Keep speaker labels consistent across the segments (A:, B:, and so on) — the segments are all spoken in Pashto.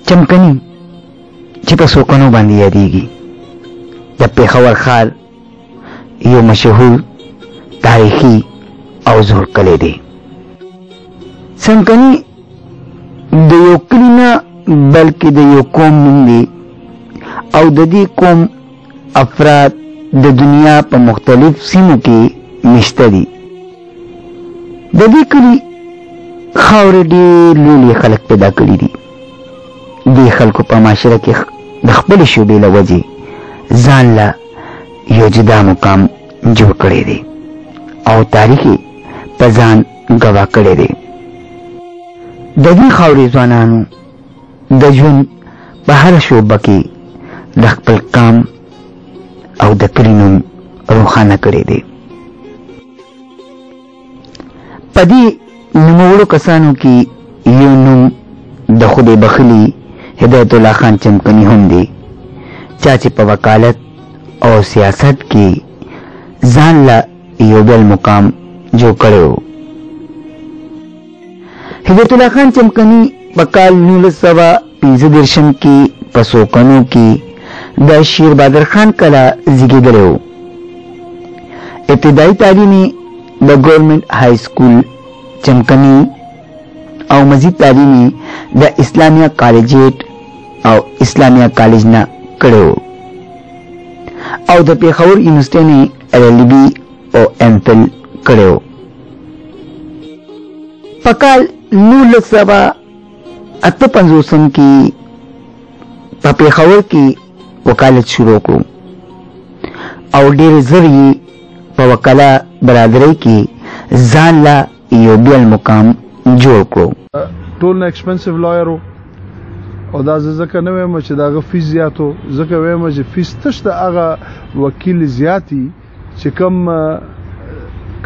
A: چمکني چې په سوکنو باندې یادېږي د پېښور ښار یو مشهور تاریخي او زوړ کلی دی. څمکني د یو کلي نه بلکې د یو قوم نوم دی او د دې قوم افراد د دنیا په مختلف سیمو کې مشته دي. د دې کلي خاورې ډېر لوی خلک پیدا کړي دي. دې خلکو په معاشره کې د خپلې شعبې له وجې ځان له یو جدا مقام جوړ کړی دی او تاریخ یې په ځان ګواه کړی دی. د دې خاورې ځوانانو د ژوند په هره شعبه کې د خپل قام او د کلي نوم روښانه کړی دی. په دې نوموړو کسانو کې یو نوم د خدای بخلي هدایت الله خان چمکني هم دی، چا چې په وکالت او سیاست کې ځان له یو بل مقام جوړ کړی و. هدایت الله خان چمکني په کال 1935 کې په سوکنو کې د شیر بهادر خان کلا زیږېدلی و. ابتدایي تعلیم یې د ګورنمنټ های سکول چمکني او مزید تعلیم یې د اسلامیه کالجیټ او اسلامیه کالج نه کړی و او د پېښور یونیورسټۍ نه LLB او MPhil کړی و. په کال 1958 کې په پېښور کې وکالت شروع کړو او ډېر زر یې په وکاله برادرۍ کې ځان له یو بل مقام جوړ کړو.
B: ټول نه ایکسپنسیو لایر و او دا ځکه نه وایم چې دا غو فیس زیات و، ځکه وایم چې فیس تش د هغه وکیل زیاتی چې کم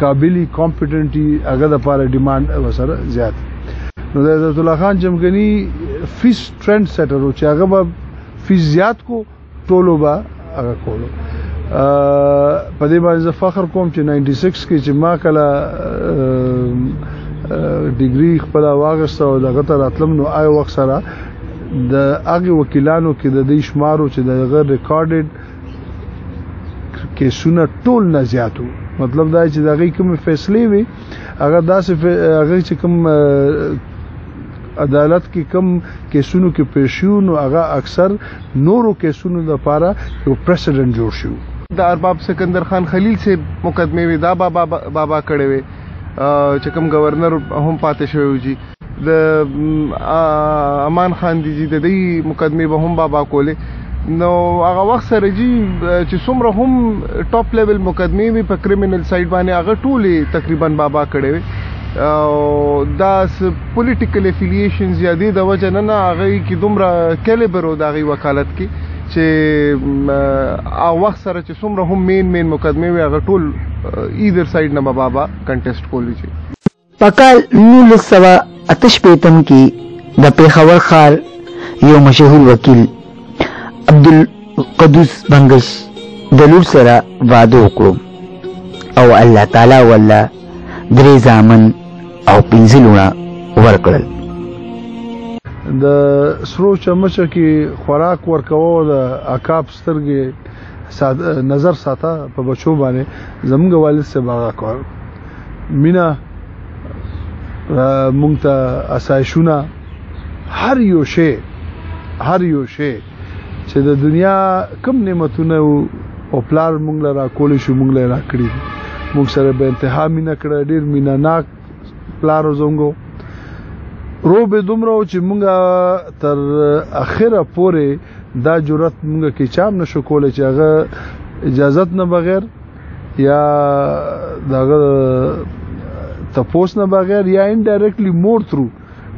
B: قابلی کمپیټنټي هغه د لپاره ډیماند وسره زیات. نو د عزت الله خان چمکني فیس ټرند سیټر و چې هغه به فیس زیات کو ټولو به هغه کولو. په دې باندې زه فخر کوم چې 96 کې چې ما کله ډیګري خپل واغسته او دغه ته راتلم نو آی وخت سره د هغه وکیلانو کې د دې شمارو چې دغه ریکارډډ کیسونه ټول نه زیاتو. مطلب دا چې دغه کوم فیصله وي هغه داسې هغه چې کوم عدالت کې کم کیسونو کې پیښو نو هغه اکثر نورو کیسونو لپاره یو پریسیډنټ جوړ شو. د ارباب سکندر خان خلیل سے مقدمه وی دا بابا کړي وي چې کوم گورنر هم پاتې شوی جی د امان خان دی د دې مقدمه به هم بابا کوله. نو هغه وخت سره جی چې څومره هم ټاپ لیول مقدمه وی په کریمینل سایډ باندې هغه ټولې تقریبا بابا کړي وي او دا پولیټیکل افیلیشنز یا دې د وجه نه هغه کې دومره کیلیبر او د هغې وکالت کې چې وخت سره چې څومره هم مین مقدمې وي هغه ټول ایدر سایډ نه به بابا کنټیسټ کولی شي.
A: په کال 1958 کې د پېښور ښار یو مشهور وکیل عبدالقدوس بنگش د لور سره واده وکړو او الله تعالی والله 3 زامن او 15 لوڼه ورکړل.
B: د سرو چمچه کې خوراک ورکوه د عقاب سترګې نظر ساته په بچو باندې زمونږ والد سے باغ کار مینا مونږ ته اسایشونه هر یو شی چې د دنیا کم نعمتونه او پلار مونږ لرا کولې شو مونږ لرا کړی مونږ سره به انتها مینا کړه ډیر مینا ناک پلار زونګو رو به دومره چې مونږه تر اخره پورې دا جرأت مونږه کې چام نشو کولای چې هغه اجازت نه بغیر یا داغه تپوس نه بغیر یا انډایرکټلی مور تھرو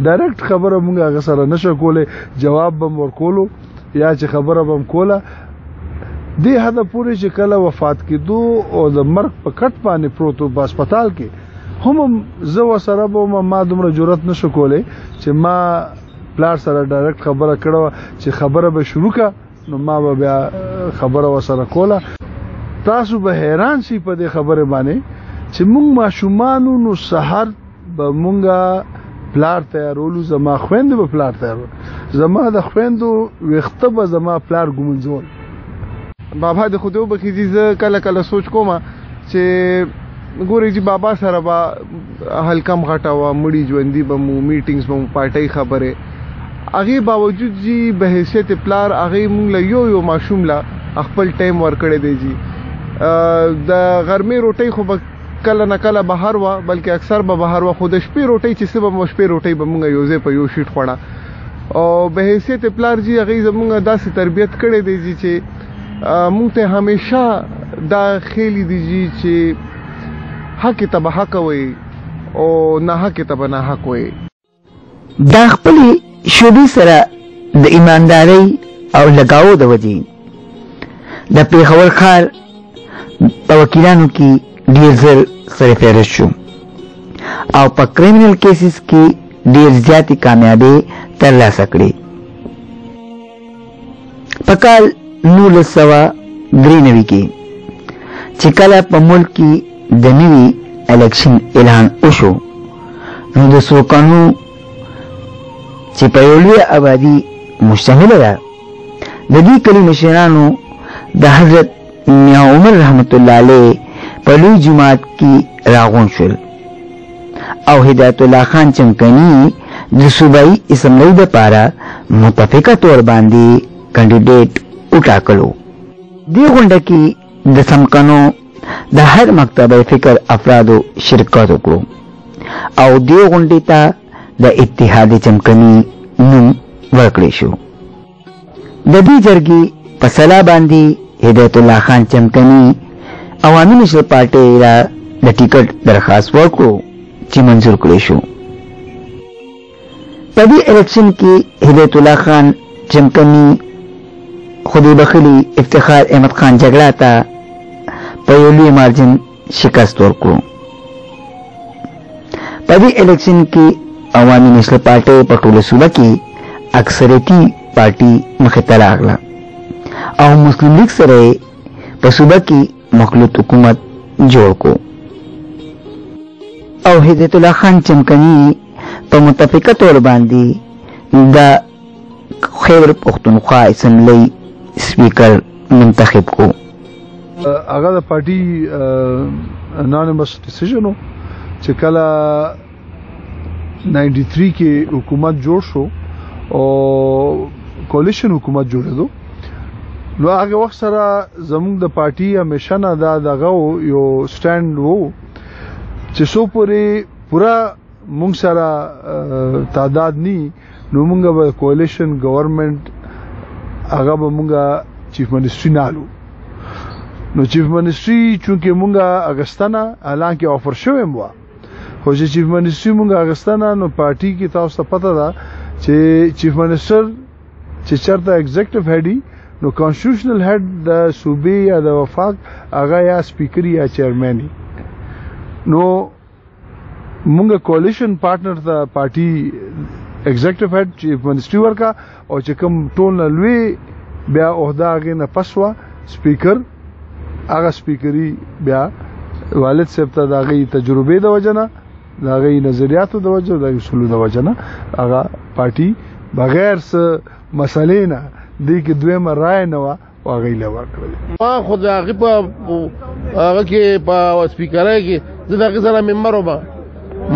B: ډایرکټ خبره مونږه هغه سره نشو کولای جواب به ورکولو یا چې خبره به کوله دې حد پورې چې کله وفات کېدو او د مرګ په کټ باندې پروت په هسپتال کې هم زه وسره به ما دومره جرأت نشو کولای چې ما پلار سره ډایرکټ خبره کړو چې خبره به شروع کا نو ما به بیا خبره وسره کوله. تاسو به حیران شئ په دې خبره باندې چې مونږ ماشومانو نو سحر به مونږه پلار تیارولو زما خويند به پلار تیارول زما د خويندو وخته به زما پلار ګمنځول.
C: بابا د خودو به کیږي زه کله کله سوچ کوم چې ګورې چې بابا سره به هلکم غټه وه مړي ژوندي به مو میټینګز به مو پارټۍ خبرې هغې باوجود جي به حیثیت پلار هغې مونږ له یو ماشوم له خپل ټایم ورکړی دی جي. د غرمې روټۍ خو به کله نه کله بهر وه بلکې اکثر به بهر وه خو د شپې روټۍ چې څه به مو شپې روټۍ به مونږ یو ځای په یو شیټ خوړه او به حیثیت پلار جي هغې زمونږ داسې تربیت کړی دی جي چې مونږ ته همیشه دا خیلی دی جي چې حق ته به حق وي او نه حق ته به نه حق وي.
A: دا خپلې شوبې سره د ایماندارۍ او لګاو د وجې د پېښور ښار په وکیلانو کې ډېر زر سره فهرست شو او په کریمینل کیسز کې ډېر زیاتې کامیابۍ ترلاسه کړې. په کال 1993 کې چې کله په ملک کې د نوي الیکشن اعلان وشو نو د سوکانو چې په یو لویه آبادي مشتمله ده د دې کلي مشرانو د حضرت میاں عمر رحمت الله علیه په لوی جماعت کې راغون شول او هدایت الله خان چمکني د صوبایي اسمبلی دپاره متفقه طور باندې کینډیډیټ وټاکلو. دې غونډه کې د څمکنو د هر مکتبه فکر افرادو شرکت وکړو او دې غونډې ته د اتحاد چمکني نوم ورکړی شو. د دې جرګې په سلا باندې هدایت الله خان چمکني عوامي نشر پارټۍ را د ټیکټ درخواست ورکړو چې منظور کړی شو. په دې الیکشن کې هدایت الله خان چمکني خدای بخلي افتخار احمد خان جګړه ته په یو لوی مارجن شکست ورکړو. په دې الیکشن کې عوامي نشر پارټۍ په ټوله صوبه کې اکثریتي پارټي مخې ته راغله او مسلم لیگ سره په صوبه کې مخلوط حکومت جوړ کو او هدایت الله خان چمکني په متفقه طور باندې د خیبر پختونخوا اسمبلی سپیکر منتخب کو.
B: هغه د پارټي انانیمس ډیسیژن چې کله 93 کې حکومت جوړ شو او کولیشن حکومت جوړېدو نو هغه وخت سره زموږ د پارټي همیشه نه دا دغه یو سټاند وو چې سو پورا مونږ سره تعداد ني نو مونږ به کولیشن گورنمنت هغه به مونږ چیف منسټری نالو نو چیف منسټری چونکه مونږه اگستانه اعلان کې آفر شوی مو خو چې چیف منسټری مونږه اگستانه نو پارټي کې تاسو ته پته ده چې چیف منسټر چې چرته ایگزیکټیو هډ نو کانسټیټیوشنل هډ د صوبې یا د وفاق هغه یا سپیکر یا چیرمن نو مونږه کولیشن پارټنر ته پارټي ایگزیکټیو هډ چیف منسټری ورکا او چې کوم ټول لوی بیا عہده هغه نه پسوا سپیکر هغه سپیکري بیا والد صاحب ته دغه تجربه د وجنه دغه نظریاتو د وجه د اصولو د وجنه هغه پارټي بغیر څه مسلې نه دې کې دویمه رائے نه وا هغه لور کړل.
D: ما خود هغه په هغه کې په سپیکرای کې زه دغه سره ممبر وم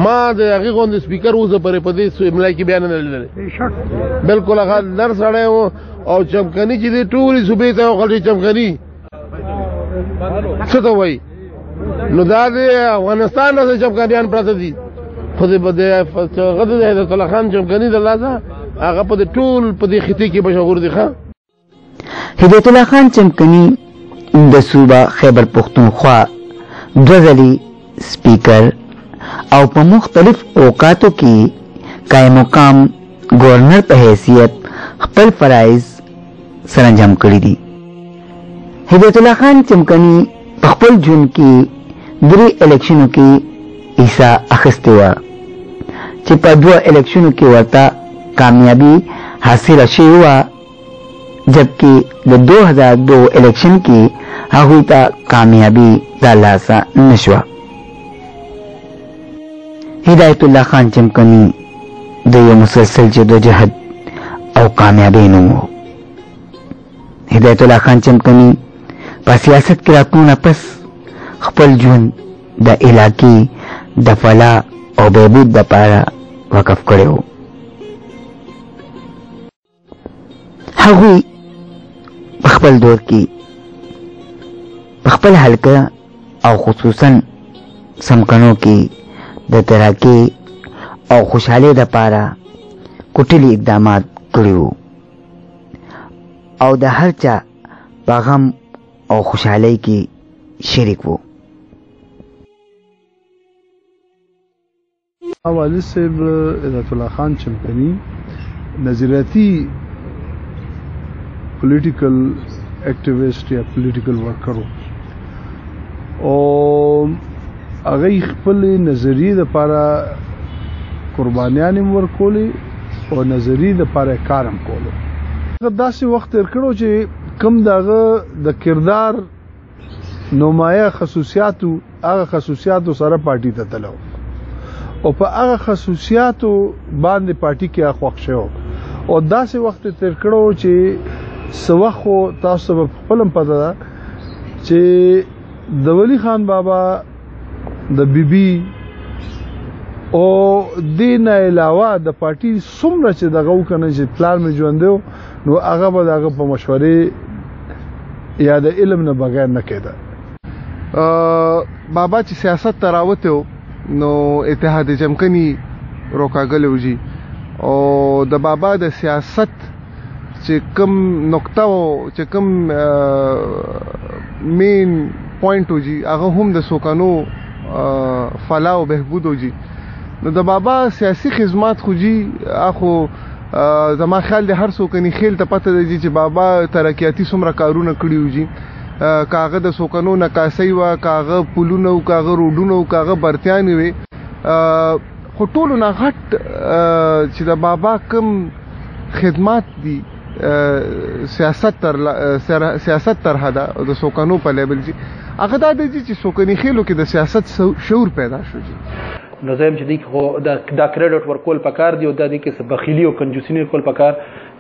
D: ما د هغه غوند سپیکر وزه پرې په دې املا کې بیان نه لیدل بالکل هغه در سره او چمکني چې دې ټولې صوبې ته خلک چمکني څه ته وایي نو دا د افغانستان نه چمکنیان پراته دي خو دې په دې هغه د هدایت الله خان چمکني د لاسه هغه په ټول په دې خطي کې مشهور دي ښه.
A: هدایت الله خان چمکني د صوبه خیبر پختونخوا دوه ځلې سپیکر او په مختلف اوقاتو کې قائم مقام گورنر په حیثیت خپل فرایض سرانجام کړي دي. هدایت الله خان چمکني په خپل ژوند کې درې الیکشنو کې حصہ اخیستې وه چې په دوه الیکشنو کې ورته کامیابی حاصله شوې وه جبکې د 2002 الیکشن کې هغوی ته کامیابی ترلاسه نه شوه. هدایت الله خان چمکني د یو مسلسل جدوجهد او کامیابی نوم و هدایت الله خان چمکنی په سیاست کې راتلو نه پس خپل ژوند د علاقې د فلاح او بهبود دپاره وقف کړی و. هغوی په خپل دور کې په خپل حلقه او خصوصا سمکنو کې د ترقۍ او خوشحالۍ دپاره کوټلي اقدامات کړي وو او د هر چا په غم او خوشحالۍ کې شریک وو.
B: والد صاحب هدایت الله خان چمکنی نظریاتی پولیټیکل اکټیویسټ یا پولیټیکل ورکر او هغه خپل نظریې لپاره قربانیان ورکولې او نظریې لپاره کارم کولو. داسې وخت تیر کړو چې کم دغه د کردار نمایه خصوصیاتو هغه خصوصیاتو سره پارټي ته تلو او په هغه خصوصیاتو باندې پارټي کې خوښ شو او داسې وخت تیر کړو چې سوخو تاسو په خپلم پته ده چې د ولی خان بابا د بیبي او دین علاوه د پارټي څومره چې دغه وکنه چې پلان مې ژوندو نو هغه به دغه په مشورې یا د علم نه بغیر نه کېده.
C: بابا چې سیاست ته راوته نو اتحاد چمکني روکاګلو جی او د بابا د سیاست چې کوم نقطه او چې کوم مین پوینټ وږي هغه هم د سوکانو فلاح او بهبود وږي. نو د بابا سیاسي خدمات خو جی اخو زما خیال د هر سوکني خیل ته پته دی چې بابا ترقیاتی څومره کارونه کړي وږي کاغه د سوکنو نکاسي وا کاغه پولونو کاغه روډونو کاغه برتیان وي خو ټولو نه غټ چې د بابا کوم خدمات دي سیاست تر حدا د سوکنو په لیول جی هغه دا دی چې سوکني خېلو کې د سیاست شعور پیدا شو جی.
E: نو زم چې دی خو دا کریډټ ورکول پکار دی او دا دی کې بخیلی او کنجوسی نه کول پکار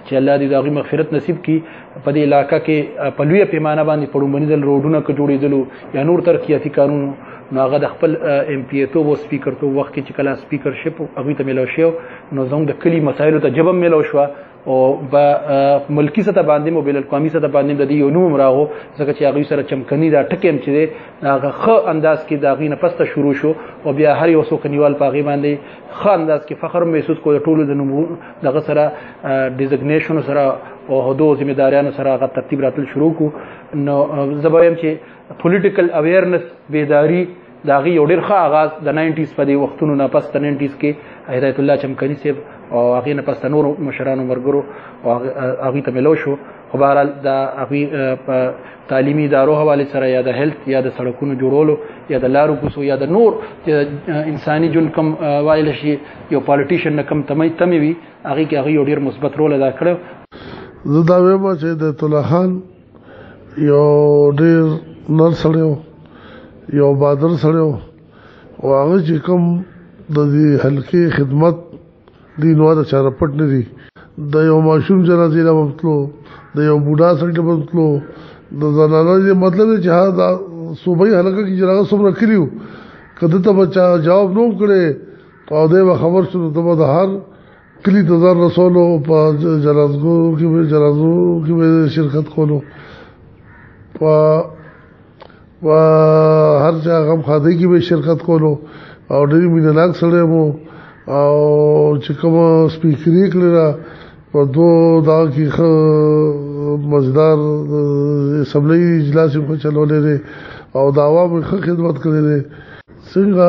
E: چې الله دې دغه مغفرت نصیب کړي. په دې علاقې کې په لوی پیمانه باندې پړومبني دل روډونه ک جوړېدلو یا نور ترقیاتي قانون نو هغه د خپل ایم پی ای تو او سپیکر تو وخت کې چې کله سپیکرشپ هغه ته ملو شو نو زموږ د کلی مسایلو ته جواب ملو شو او په ملکی سطح باندې مو بین القومي سطح باندې د دې یو نوم راغو ځکه چې هغه سره چمکني دا ټکم چې هغه خ انداز کې دا غینه پسته شروع شو او بیا هر یو څوک نیول پاغي باندې خ انداز کې فخر محسوس کوي ټولو د نوم دغه سره ډیزګنیشن سره او هدو ذمہ داریانو سره هغه ترتیب راتل شروع کو. نو زبایم چې پولیټیکل اویرنس بیداری دا غي یو ډیر ښه آغاز د 90s په دې وختونو نه پس د 90s کې هدایت الله چمکني صاحب او هغه نه پس نور مشرانو مرګرو او هغه ته ملو شو. خو بهرحال دا هغه په تعلیمي ادارو حواله سره یا د هیلث یا د سړکونو جوړولو یا د لارو کوسو یا د نور انساني جون کم وایل شي یو پالیټیشن نه کم تمي وي هغه کې هغه یو ډیر مثبت رول ادا کړو.
D: زه دا وایم چې د طلحه خان یو ډیر نر سړیو یو بادر سړیو او هغه چې کوم د دې حلقې خدمت دی نو دا چاره پټ نه دي د یو ماشوم جنازې لا وتلو د یو بوډا سړی وتلو د زنانو دې مطلب چې دا صوبایي حلقه کې جنازه څومره کړیو کله ته بچا جواب نو کړي او دې خبر شنو ته د هر کلی د ځان رسولو په جنازو کې شرکت کولو په هر ځای غم خاده کې به شرکت کولو او ډېر مینهناک سړی مو او چې کوم سپیکري کړله په دوه دا کې مزدار اسمبلی اجلاس یې چلولې دی او د عوامو ښه خدمت کړی دی. څنګه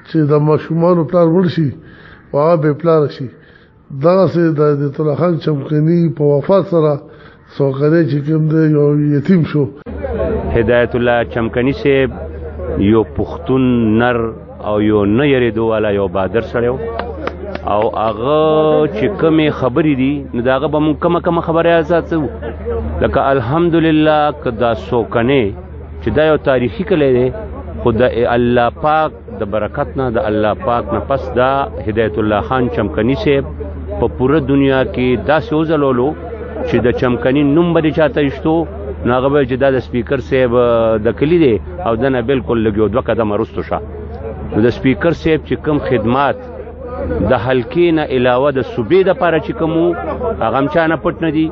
D: چې د ماشومانو پلار مړ شي هغه بې پلاره شي دغسې د هدایت الله خان چمکني په وفات سره سوکری چې کوم دی یو یتیم شو.
F: هدایت الله چمکني صاحب یو پښتون نر او یو نه یریدو والا یو بادر سړی او هغه چې کومې خبرې دي نو د هغه به مونږ کومه خبره اساسو لکه الحمدلله که دا سوکنې چې دا یو تاریخي کلی دی خو د الله پاک د برکت نه د الله پاک نه پس دا هدایت الله خان چمکني صاحب په پوره دنیا کې داسې وځلولو چې د چمکني نوم به چاته ایښتو نو هغه به چې دا د سپیکر صاحب د کلي دی او دنه بالکل لږ یو 2 قدمه وروسته شه. نو د سپیکر صاحب چې کوم خدمات د حلقې نه علاوه د صوبې دپاره چې کوم وو هغه هم چا نه پټ نه دي.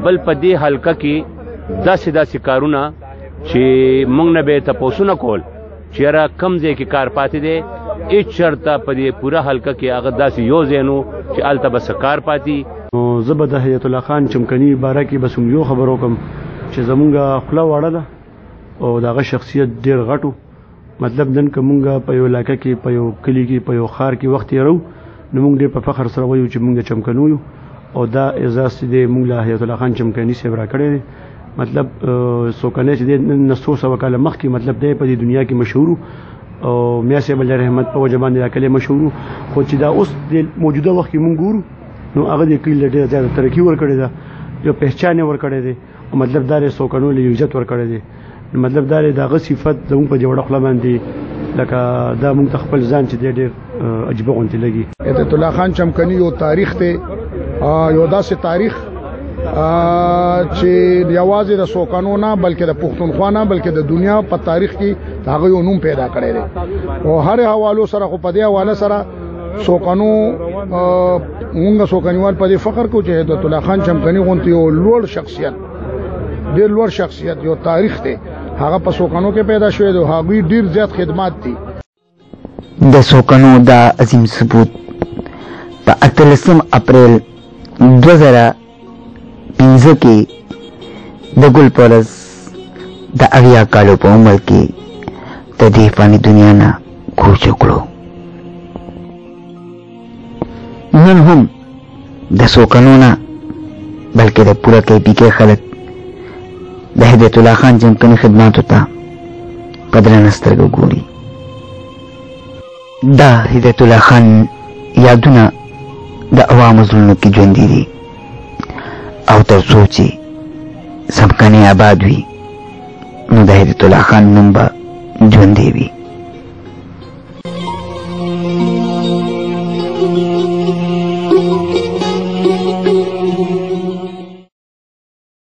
F: بل په دې حلقه کې داسې کارونه چې موږ نه به یې تپوسونه کول چې یاره کم ځای کې کار پاتې دی، هېڅ چېرته په دې پوره حلقه کې هغه داسې یو ځای نو چې هلته به څه کار پاتې.
G: نو زه به د هدایت الله خان چمکني باره کې بس یو خبر وکړم چې زمونږ خوله واړه ده او د هغه شخصیت ډېر غټ و. مطلب نن که مونږ په یو علاقه کې په یو کلي کې په یو ښار کې وخت تېرو نو مونږ ډېر په فخر سره وایو چې مونږ د چمکنو یو او دا اعزاز چې دی مونږ له هدایت الله خان چمکني صاحب راکړی دی. مطلب څوکنی چې دی نن 100 کاله مخکې مطلب دی په دې دنیا کې مشهور او میا صاحب الله رحمت په وجه باندې دا کلی مشهور خو چې دا اوس د موجوده وخت کې مونږ ګورو نو هغه د کلي له ډېره زیاته ترقي ورکړې ده، یو پهچان یې ورکړی دی او مطلب دا دی څوکنو له یو عزت ورکړی دی. مطلب دا دی د هغه صفت زموږ په دې وړه خوله باندې لکه دا مونږ ته خپل ځان چې دی ډېر عجیبه غوندې لګي.
B: هدایت الله خان چمکني یو تاریخ دی، یو داسې تاریخ چې یوازې د څوکنو نه بلکې د پښتونخوا نه بلکې د دنیا په تاریخ کې هغه یو نوم پیدا کړی دی او هر حوالو سره خو په دې حواله سره څوکنو مونږ څوکنیوال په دې فخر کوو چې هدایت الله خان چمکني غوندې یو لوړ شخصیت ډېر لوړ شخصیت یو تاریخ دی هغه په څوکنو کې پیدا شوی دی. هغوی ډېر زیات خدمات دي.
A: د څوکنو دا عظیم ثبوت په 18 اپریل 2015 کې د ګل پولس د 80 کالو په عمر کې د دې فاني دنیا نه کوچ وکړو. نن هم د څوکنو نه بلکې د پوره KP کې خلک د هدایت الله خان چمکني خدماتو ته په درنه سترګه ګوري. دا هدایت الله خان یادونه د عوامو زړونو کې ژوندي دي او تر څو چې څمکني آباد وي نو د هدایت الله خان نوم به ژوندی وي.